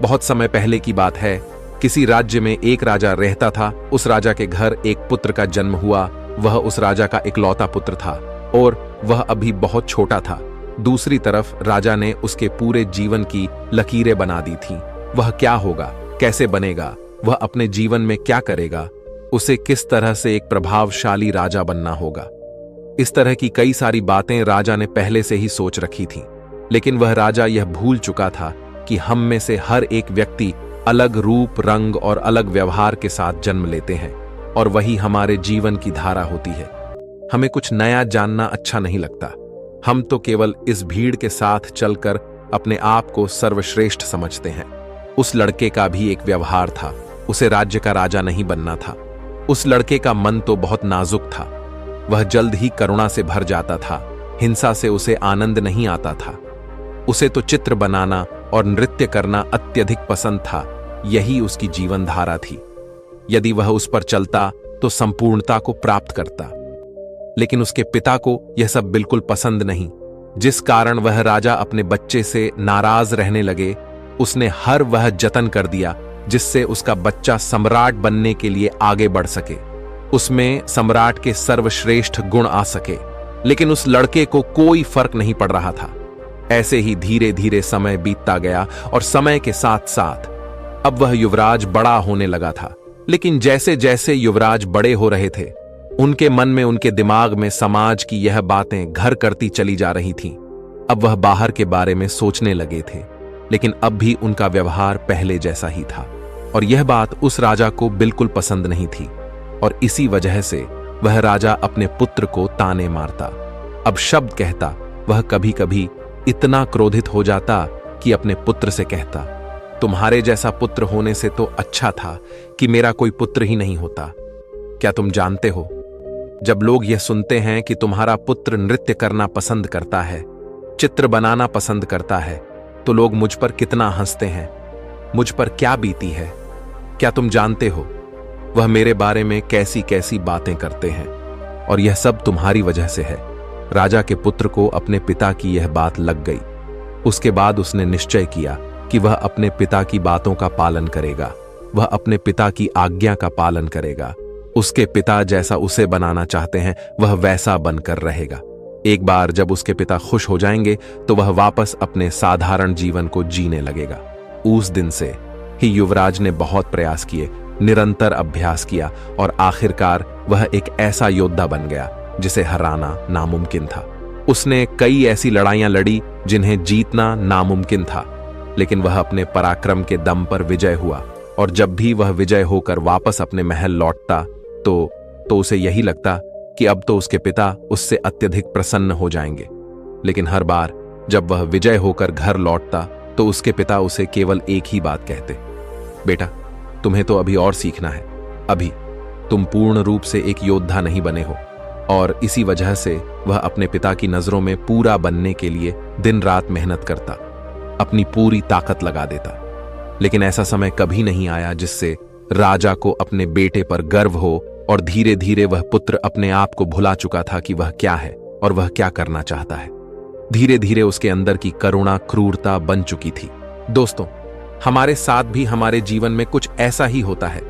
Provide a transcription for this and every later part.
बहुत समय पहले की बात है। किसी राज्य में एक राजा रहता था। उस राजा के घर एक पुत्र का जन्म हुआ। वह उस राजा का इकलौता पुत्र था और वह अभी बहुत छोटा था। दूसरी तरफ राजा ने उसके पूरे जीवन की लकीरें बना दी थीं। वह क्या होगा, कैसे बनेगा, वह अपने जीवन में क्या करेगा, उसे किस तरह से एक प्रभावशाली राजा बनना होगा। इस तरह की कई सारी बातें राजा ने पहले से ही सोच रखी थीं। लेकिन वह राजा यह भूल चुका था कि हम में से हर एक व्यक्ति अलग रूप, रंग और अलग व्यवहार के साथ जन्म लेते हैं और वही हमारे जीवन की धारा होती है। हमें कुछ नया जानना अच्छा नहीं लगता। हम तो केवल इस भीड़ के साथ चलकर अपने आप को सर्वश्रेष्ठ समझते हैं। उस लड़के का भी एक व्यवहार था। उसे राज्य का राजा नहीं बनना था। उस लड़के का मन तो बहुत नाजुक था। वह जल्द ही करुणा से भर जाता था। हिंसा से उसे आनंद नहीं आता था। उसे तो चित्र बनाना और नृत्य करना अत्यधिक पसंद था। यही उसकी जीवन धारा थी। यदि वह उस पर चलता तो संपूर्णता को प्राप्त करता। लेकिन उसके पिता को यह सब बिल्कुल पसंद नहीं, जिस कारण वह राजा अपने बच्चे से नाराज रहने लगे। उसने हर वह जतन कर दिया जिससे उसका बच्चा सम्राट बनने के लिए आगे बढ़ सके, उसमें सम्राट के सर्वश्रेष्ठ गुण आ सके। लेकिन उस लड़के को कोई फर्क नहीं पड़ रहा था। ऐसे ही धीरे धीरे समय बीतता गया और समय के साथ साथ अब वह युवराज बड़ा होने लगा था। लेकिन जैसे जैसे युवराज बड़े हो रहे थे, उनके मन में, उनके दिमाग में समाज की यह बातें घर करती चली जा रही थीं। अब वह बाहर के बारे में सोचने लगे थे, लेकिन अब भी उनका व्यवहार पहले जैसा ही था और यह बात उस राजा को बिल्कुल पसंद नहीं थी। और इसी वजह से वह राजा अपने पुत्र को ताने मारता, अब शब्द कहता। वह कभी कभी इतना क्रोधित हो जाता कि अपने पुत्र से कहता, तुम्हारे जैसा पुत्र होने से तो अच्छा था कि मेरा कोई पुत्र ही नहीं होता। क्या तुम जानते हो, जब लोग यह सुनते हैं कि तुम्हारा पुत्र नृत्य करना पसंद करता है, चित्र बनाना पसंद करता है, तो लोग मुझ पर कितना हंसते हैं, मुझ पर क्या बीती है। क्या तुम जानते हो वह मेरे बारे में कैसी कैसी बातें करते हैं, और यह सब तुम्हारी वजह से है। राजा के पुत्र को अपने पिता की यह बात लग गई। उसके बाद उसने निश्चय किया कि वह अपने पिता की बातों का पालन करेगा। वह अपने पिता की आज्ञा का पालन करेगा। उसके पिता जैसा उसे बनाना चाहते हैं, वह वैसा बनकर रहेगा। एक बार जब उसके पिता खुश हो जाएंगे तो वह वापस अपने साधारण जीवन को जीने लगेगा। उस दिन से ही युवराज ने बहुत प्रयास किए, निरंतर अभ्यास किया और आखिरकार वह एक ऐसा योद्धा बन गया जिसे हराना नामुमकिन था। उसने कई ऐसी लड़ाइयां लड़ी जिन्हें जीतना नामुमकिन था, लेकिन वह अपने पराक्रम के दम पर विजय हुआ। और जब भी वह विजय होकर वापस अपने महल लौटता तो उसे यही लगता कि अब तो उसके पिता उससे अत्यधिक प्रसन्न हो जाएंगे। लेकिन हर बार जब वह विजय होकर घर लौटता तो उसके पिता उसे केवल एक ही बात कहते, बेटा तुम्हें तो अभी और सीखना है, अभी तुम पूर्ण रूप से एक योद्धा नहीं बने हो। और इसी वजह से वह अपने पिता की नजरों में पूरा बनने के लिए दिन रात मेहनत करता, अपनी पूरी ताकत लगा देता। लेकिन ऐसा समय कभी नहीं आया जिससे राजा को अपने बेटे पर गर्व हो, और धीरे धीरे वह पुत्र अपने आप को भुला चुका था कि वह क्या है और वह क्या करना चाहता है। धीरे धीरे उसके अंदर की करुणा क्रूरता बन चुकी थी। दोस्तों, हमारे साथ भी हमारे जीवन में कुछ ऐसा ही होता है।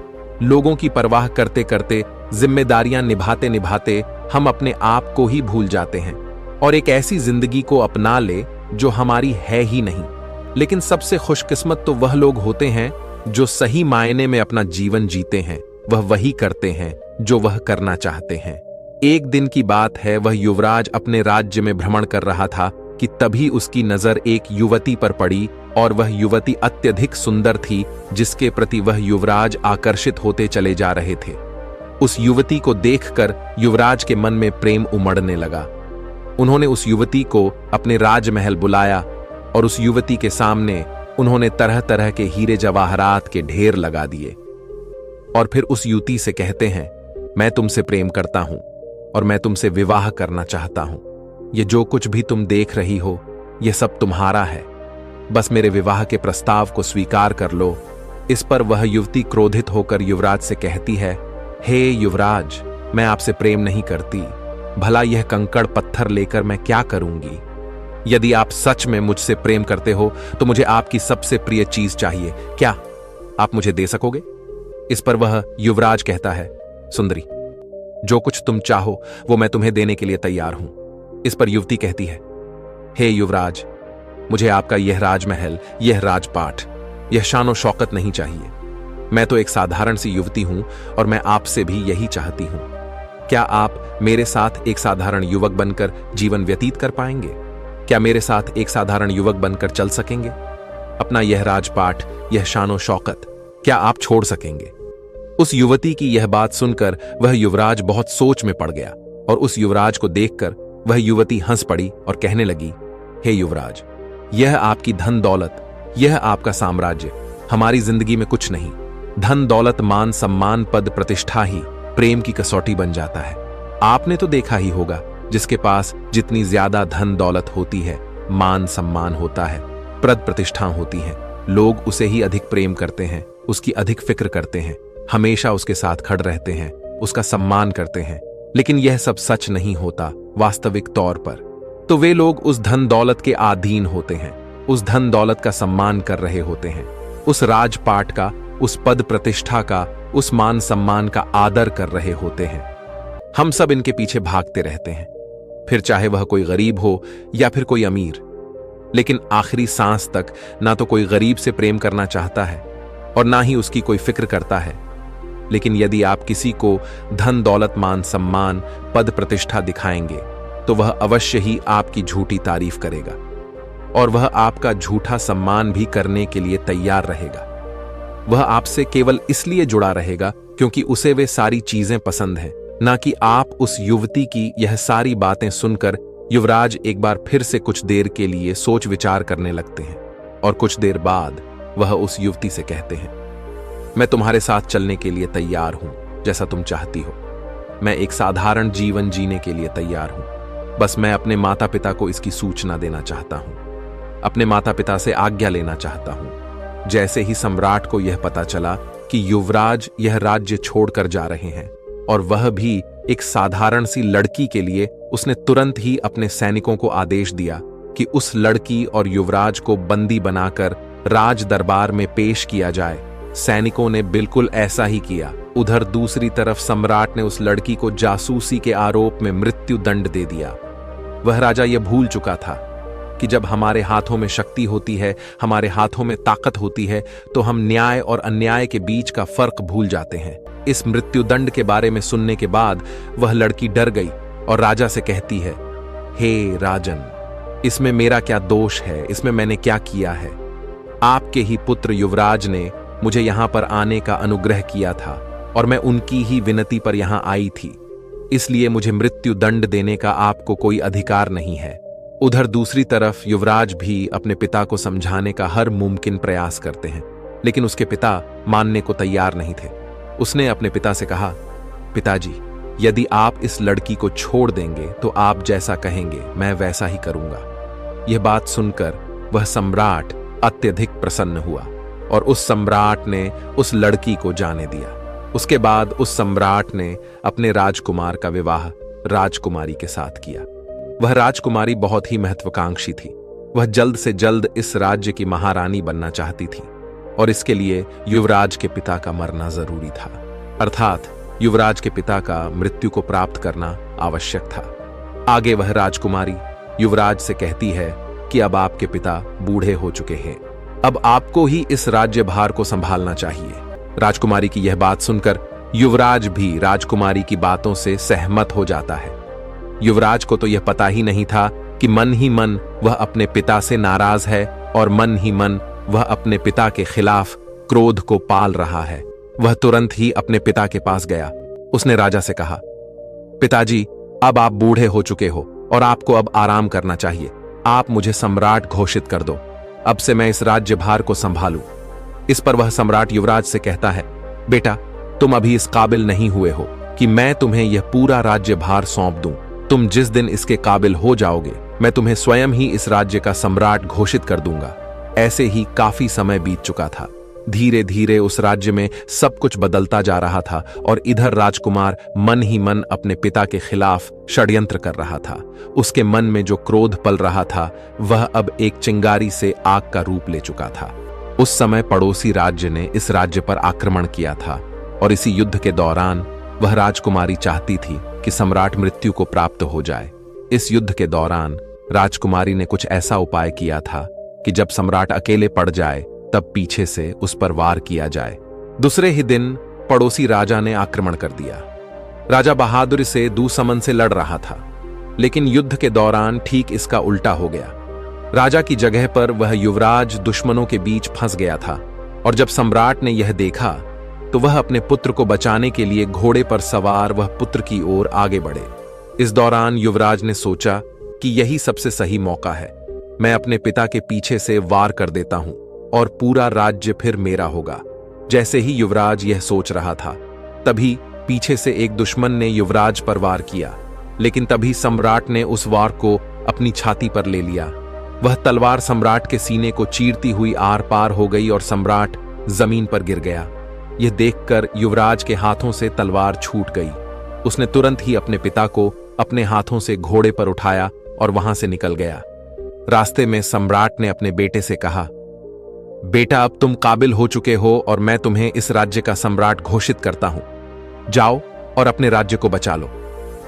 लोगों की परवाह करते करते, जिम्मेदारियां निभाते निभाते हम अपने आप को ही भूल जाते हैं और एक ऐसी जिंदगी को अपना ले जो हमारी है ही नहीं। लेकिन सबसे खुशकिस्मत तो वह लोग होते हैं जो सही मायने में अपना जीवन जीते हैं। वह वही करते हैं जो वह करना चाहते हैं। एक दिन की बात है, वह युवराज अपने राज्य में भ्रमण कर रहा था कि तभी उसकी नजर एक युवती पर पड़ी, और वह युवती अत्यधिक सुंदर थी जिसके प्रति वह युवराज आकर्षित होते चले जा रहे थे। उस युवती को देखकर युवराज के मन में प्रेम उमड़ने लगा। उन्होंने उस युवती को अपने राजमहल बुलाया और उस युवती के सामने उन्होंने तरह तरह के हीरे जवाहरात के ढेर लगा दिए और फिर उस युवती से कहते हैं, मैं तुमसे प्रेम करता हूं और मैं तुमसे विवाह करना चाहता हूं। ये जो कुछ भी तुम देख रही हो, यह सब तुम्हारा है। बस मेरे विवाह के प्रस्ताव को स्वीकार कर लो। इस पर वह युवती क्रोधित होकर युवराज से कहती है, हे युवराज, मैं आपसे प्रेम नहीं करती। भला यह कंकड़ पत्थर लेकर मैं क्या करूंगी? यदि आप सच में मुझसे प्रेम करते हो तो मुझे आपकी सबसे प्रिय चीज चाहिए। क्या आप मुझे दे सकोगे? इस पर वह युवराज कहता है, सुंदरी, जो कुछ तुम चाहो वो मैं तुम्हें देने के लिए तैयार हूं। इस पर युवती कहती है, हे युवराज, मुझे आपका यह राजमहल, यह राजपाट, यह शानो शौकत नहीं चाहिए। मैं तो एक साधारण सी युवती हूं और मैं आपसे भी यही चाहती हूं। क्या आप मेरे साथ एक साधारण युवक बनकर जीवन व्यतीत कर पाएंगे? क्या मेरे साथ एक साधारण युवक बनकर चल सकेंगे? अपना यह राजपाट, यह शानो शौकत क्या आप छोड़ सकेंगे? उस युवती की यह बात सुनकर वह युवराज बहुत सोच में पड़ गया और उस युवराज को देखकर वह युवती हंस पड़ी और कहने लगी, हे युवराज, यह आपकी धन दौलत, यह आपका साम्राज्य हमारी जिंदगी में कुछ नहीं। धन दौलत, मान सम्मान, पद प्रतिष्ठा ही प्रेम की कसौटी बन जाता है। आपने तो देखा ही होगा, जिसके पास जितनी ज्यादा धन दौलत होती है, मान सम्मान होता है, पद प्रतिष्ठा होती है, लोग उसे ही अधिक प्रेम करते हैं, उसकी अधिक फिक्र करते हैं, हमेशा उसके साथ खड़े रहते हैं, उसका सम्मान करते हैं। लेकिन यह सब सच नहीं होता वास्तविक तौर पर। तो वे लोग उस धन दौलत के अधीन होते हैं, उस धन दौलत का सम्मान कर रहे होते हैं, उस राजपाट का, उस पद प्रतिष्ठा का, उस मान सम्मान का आदर कर रहे होते हैं। हम सब इनके पीछे भागते रहते हैं, फिर चाहे वह कोई गरीब हो या फिर कोई अमीर। लेकिन आखिरी सांस तक ना तो कोई गरीब से प्रेम करना चाहता है और ना ही उसकी कोई फिक्र करता है। लेकिन यदि आप किसी को धन दौलत, मान सम्मान, पद प्रतिष्ठा दिखाएंगे तो वह अवश्य ही आपकी झूठी तारीफ करेगा और वह आपका झूठा सम्मान भी करने के लिए तैयार रहेगा। वह आपसे केवल इसलिए जुड़ा रहेगा क्योंकि उसे वे सारी चीजें पसंद हैं, ना कि आप। उस युवती की यह सारी बातें सुनकर युवराज एक बार फिर से कुछ देर के लिए सोच विचार करने लगते हैं और कुछ देर बाद वह उस युवती से कहते हैं, मैं तुम्हारे साथ चलने के लिए तैयार हूं, जैसा तुम चाहती हो। मैं एक साधारण जीवन जीने के लिए तैयार हूं। बस मैं अपने माता पिता को इसकी सूचना देना चाहता हूं, अपने माता पिता से आज्ञा लेना चाहता हूं। जैसे ही सम्राट को यह पता चला कि युवराज यह राज्य छोड़कर जा रहे हैं और वह भी एक साधारण सी लड़की के लिए, उसने तुरंत ही अपने सैनिकों को आदेश दिया कि उस लड़की और युवराज को बंदी बनाकर राज दरबार में पेश किया जाए। सैनिकों ने बिल्कुल ऐसा ही किया। उधर दूसरी तरफ सम्राट ने उस लड़की को जासूसी के आरोप में मृत्यु दंड दे दिया। वह राजा यह भूल चुका था कि जब हमारे हाथों में शक्ति होती है, हमारे हाथों में ताकत होती है, तो हम न्याय और अन्याय के बीच का फर्क भूल जाते हैं। इस मृत्युदंड के बारे में सुनने के बाद वह लड़की डर गई और राजा से कहती है, हे राजन, इसमें मेरा क्या दोष है? इसमें मैंने क्या किया है? आपके ही पुत्र युवराज ने मुझे यहां पर आने का अनुग्रह किया था और मैं उनकी ही विनती पर यहां आई थी, इसलिए मुझे मृत्यु दंड देने का आपको कोई अधिकार नहीं है। उधर दूसरी तरफ युवराज भी अपने पिता को समझाने का हर मुमकिन प्रयास करते हैं, लेकिन उसके पिता मानने को तैयार नहीं थे। उसने अपने पिता से कहा, पिताजी, यदि आप इस लड़की को छोड़ देंगे तो आप जैसा कहेंगे मैं वैसा ही करूंगा। यह बात सुनकर वह सम्राट अत्यधिक प्रसन्न हुआ और उस सम्राट ने उस लड़की को जाने दिया। उसके बाद उस सम्राट ने अपने राजकुमार का विवाह राजकुमारी के साथ किया। वह राजकुमारी बहुत ही महत्वाकांक्षी थी। वह जल्द से जल्द इस राज्य की महारानी बनना चाहती थी और इसके लिए युवराज के पिता का मरना जरूरी था, अर्थात युवराज के पिता का मृत्यु को प्राप्त करना आवश्यक था। आगे वह राजकुमारी युवराज से कहती है कि अब आपके पिता बूढ़े हो चुके हैं, अब आपको ही इस राज्यभार को संभालना चाहिए। राजकुमारी की यह बात सुनकर युवराज भी राजकुमारी की बातों से सहमत हो जाता है। युवराज को तो यह पता ही नहीं था कि मन ही मन वह अपने पिता से नाराज है और मन ही मन वह अपने पिता के खिलाफ क्रोध को पाल रहा है। वह तुरंत ही अपने पिता के पास गया। उसने राजा से कहा, पिताजी, अब आप बूढ़े हो चुके हो और आपको अब आराम करना चाहिए। आप मुझे सम्राट घोषित कर दो, अब से मैं इस राज्यभार को संभालूं। इस पर वह सम्राट युवराज से कहता है, बेटा, तुम अभी इस काबिल नहीं हुए हो कि मैं तुम्हें यह पूरा राज्यभार सौंप दूं। तुम जिस दिन इसके काबिल हो जाओगे, मैं तुम्हें स्वयं ही इस राज्य का सम्राट घोषित कर दूंगा। ऐसे ही काफी समय बीत चुका था। धीरे धीरे उस राज्य में सब कुछ बदलता जा रहा था और इधर राजकुमार मन ही मन अपने पिता के खिलाफ षड्यंत्र कर रहा था। उसके मन में जो क्रोध पल रहा था वह अब एक चिंगारी से आग का रूप ले चुका था। उस समय पड़ोसी राज्य ने इस राज्य पर आक्रमण किया था और इसी युद्ध के दौरान वह राजकुमारी चाहती थी कि सम्राट मृत्यु को प्राप्त हो जाए। इस युद्ध के दौरान राजकुमारी ने कुछ ऐसा उपाय किया था कि जब सम्राट अकेले पड़ जाए तब पीछे से उस पर वार किया जाए। दूसरे ही दिन पड़ोसी राजा ने आक्रमण कर दिया। राजा बहादुर से दूसमन से लड़ रहा था, लेकिन युद्ध के दौरान ठीक इसका उल्टा हो गया। राजा की जगह पर वह युवराज दुश्मनों के बीच फंस गया था और जब सम्राट ने यह देखा तो वह अपने पुत्र को बचाने के लिए घोड़े पर सवार वह पुत्र की ओर आगे बढ़े। इस दौरान युवराज ने सोचा कि यही सबसे सही मौका है, मैं अपने पिता के पीछे से वार कर देता हूं और पूरा राज्य फिर मेरा होगा। जैसे ही युवराज यह सोच रहा था तभी पीछे से एक दुश्मन ने युवराज पर वार किया, लेकिन तभी सम्राट ने उस वार को अपनी छाती पर ले लिया। वह तलवार सम्राट के सीने को चीरती हुई आर पार हो गई और सम्राट जमीन पर गिर गया। यह देखकर युवराज के हाथों से तलवार छूट गई। उसने तुरंत ही अपने पिता को अपने हाथों से घोड़े पर उठाया और वहां से निकल गया। रास्ते में सम्राट ने अपने बेटे से कहा, बेटा अब तुम काबिल हो चुके हो और मैं तुम्हें इस राज्य का सम्राट घोषित करता हूं। जाओ और अपने राज्य को बचा लो।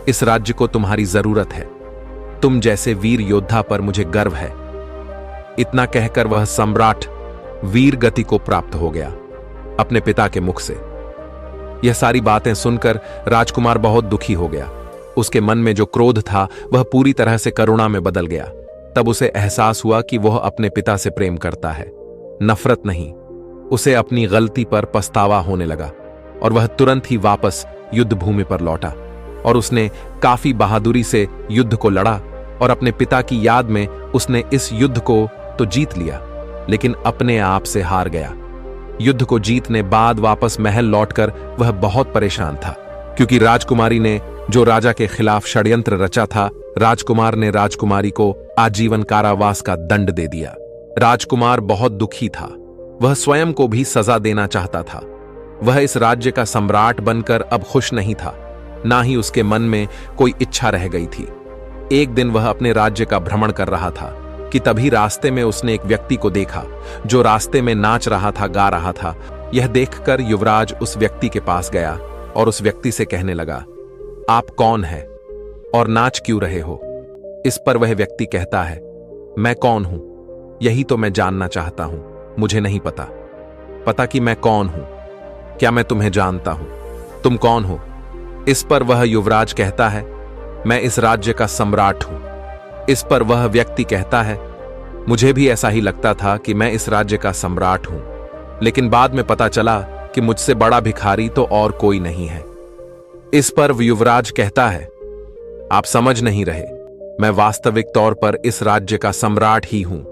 इस राज्य को तुम्हारी जरूरत है। तुम जैसे वीर योद्धा पर मुझे गर्व है। इतना कहकर वह सम्राट वीर गति को प्राप्त हो गया अपने पिता के मुख से। यह सारी बातें सुनकर राजकुमार बहुत दुखी हो गया। उसके मन में जो क्रोध था वह पूरी तरह से करुणा में बदल गया। तब उसे एहसास हुआ कि वह अपने पिता से प्रेम करता है, नफरत नहीं। उसे अपनी गलती पर पछतावा होने लगा और वह तुरंत ही वापस युद्ध भूमि पर लौटा और उसने काफी बहादुरी से युद्ध को लड़ा और अपने पिता की याद में उसने इस युद्ध को तो जीत लिया, लेकिन अपने आप से हार गया। युद्ध को जीतने बाद वापस महल लौटकर वह बहुत परेशान था, क्योंकि राजकुमारी ने जो राजा के खिलाफ षड्यंत्र रचा था, राजकुमार ने राजकुमारी को आजीवन कारावास का दंड दे दिया। राजकुमार बहुत दुखी था। वह स्वयं को भी सजा देना चाहता था। वह इस राज्य का सम्राट बनकर अब खुश नहीं था, ना ही उसके मन में कोई इच्छा रह गई थी। एक दिन वह अपने राज्य का भ्रमण कर रहा था कि तभी रास्ते में उसने एक व्यक्ति को देखा जो रास्ते में नाच रहा था, गा रहा था। यह देखकर युवराज उस व्यक्ति के पास गया और उस व्यक्ति से कहने लगा, आप कौन हैं और नाच क्यों रहे हो? इस पर वह व्यक्ति कहता है, मैं कौन हूं यही तो मैं जानना चाहता हूं। मुझे नहीं पता कि मैं कौन हूं। क्या मैं तुम्हें जानता हूं? तुम कौन हो? इस पर वह युवराज कहता है, मैं इस राज्य का सम्राट हूं। इस पर वह व्यक्ति कहता है, मुझे भी ऐसा ही लगता था कि मैं इस राज्य का सम्राट हूं, लेकिन बाद में पता चला कि मुझसे बड़ा भिखारी तो और कोई नहीं है। इस पर युवराज कहता है, आप समझ नहीं रहे, मैं वास्तविक तौर पर इस राज्य का सम्राट ही हूं।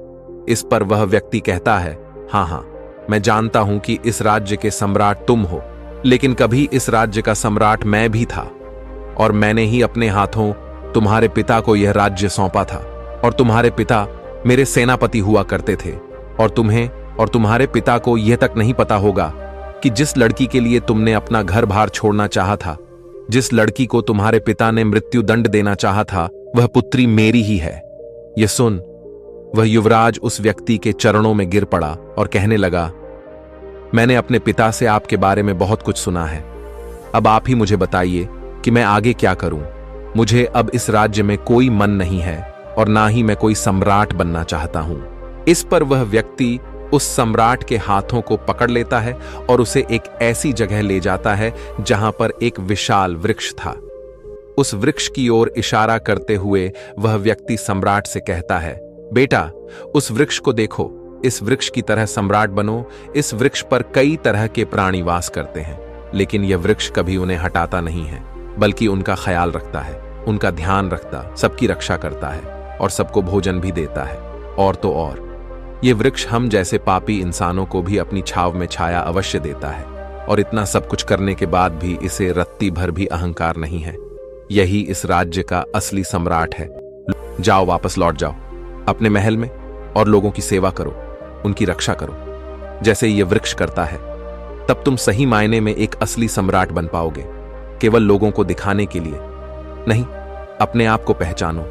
इस पर वह व्यक्ति कहता है, हाँ, मैं जानता हूं कि इस राज्य के सम्राट तुम हो, लेकिन कभी इस राज्य का सम्राट मैं भी था और मैंने ही अपने हाथों तुम्हारे पिता को यह राज्य सौंपा था और तुम्हारे पिता मेरे सेनापति हुआ करते थे और तुम्हें और तुम्हारे पिता को यह तक नहीं पता होगा कि जिस लड़की के लिए तुमने अपना घर बार छोड़ना चाहा था, जिस लड़की को तुम्हारे पिता ने मृत्यु दंड देना चाहा था, वह पुत्री मेरी ही है। यह सुन वह युवराज उस व्यक्ति के चरणों में गिर पड़ा और कहने लगा, मैंने अपने पिता से आपके बारे में बहुत कुछ सुना है। अब आप ही मुझे बताइए कि मैं आगे क्या करूं। मुझे अब इस राज्य में कोई मन नहीं है और ना ही मैं कोई सम्राट बनना चाहता हूं। इस पर वह व्यक्ति उस सम्राट के हाथों को पकड़ लेता है और उसे एक ऐसी जगह ले जाता है जहां पर एक विशाल वृक्ष था। उस वृक्ष की ओर इशारा करते हुए वह व्यक्ति सम्राट से कहता है, बेटा उस वृक्ष को देखो, इस वृक्ष की तरह सम्राट बनो। इस वृक्ष पर कई तरह के प्राणी वास करते हैं, लेकिन यह वृक्ष कभी उन्हें हटाता नहीं है, बल्कि उनका ख्याल रखता है, उनका ध्यान रखता, सबकी रक्षा करता है और सबको भोजन भी देता है। और तो और ये वृक्ष हम जैसे पापी इंसानों को भी अपनी छाव में छाया अवश्य देता है, और इतना सब कुछ करने के बाद भी इसे रत्ती भर भी अहंकार नहीं है। यही इस राज्य का असली सम्राट है। जाओ, वापस लौट जाओ अपने महल में और लोगों की सेवा करो, उनकी रक्षा करो। जैसे ये वृक्ष करता है, तब तुम सही मायने में एक असली सम्राट बन पाओगे। केवल लोगों को दिखाने के लिए नहीं, अपने आप को पहचानो,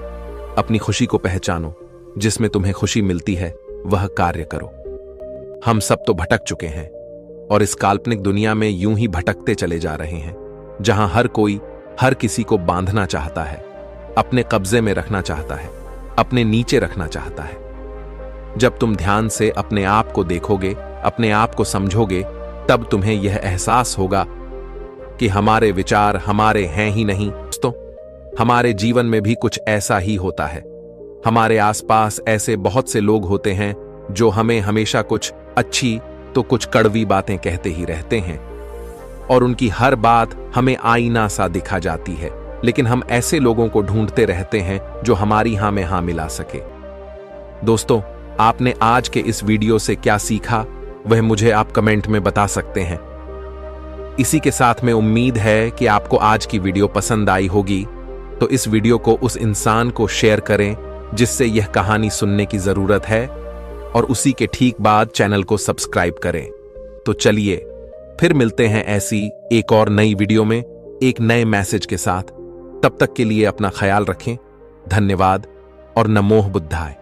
अपनी खुशी को पहचानो, जिसमें तुम्हें खुशी मिलती है वह कार्य करो। हम सब तो भटक चुके हैं और इस काल्पनिक दुनिया में यूं ही भटकते चले जा रहे हैं, जहां हर कोई हर किसी को बांधना चाहता है, अपने कब्जे में रखना चाहता है, अपने नीचे रखना चाहता है। जब तुम ध्यान से अपने आप को देखोगे, अपने आप को समझोगे, तब तुम्हें यह एहसास होगा कि हमारे विचार हमारे हैं ही नहीं। दोस्तों, हमारे जीवन में भी कुछ ऐसा ही होता है। हमारे आसपास ऐसे बहुत से लोग होते हैं जो हमें हमेशा कुछ अच्छी तो कुछ कड़वी बातें कहते ही रहते हैं और उनकी हर बात हमें आईना सा दिखा जाती है, लेकिन हम ऐसे लोगों को ढूंढते रहते हैं जो हमारी हां में हां मिला सके। दोस्तों, आपने आज के इस वीडियो से क्या सीखा वह मुझे आप कमेंट में बता सकते हैं। इसी के साथ में उम्मीद है कि आपको आज की वीडियो पसंद आई होगी, तो इस वीडियो को उस इंसान को शेयर करें जिससे यह कहानी सुनने की जरूरत है, और उसी के ठीक बाद चैनल को सब्सक्राइब करें। तो चलिए फिर मिलते हैं ऐसी एक और नई वीडियो में एक नए मैसेज के साथ। तब तक के लिए अपना ख्याल रखें। धन्यवाद और नमोह बुद्धाय।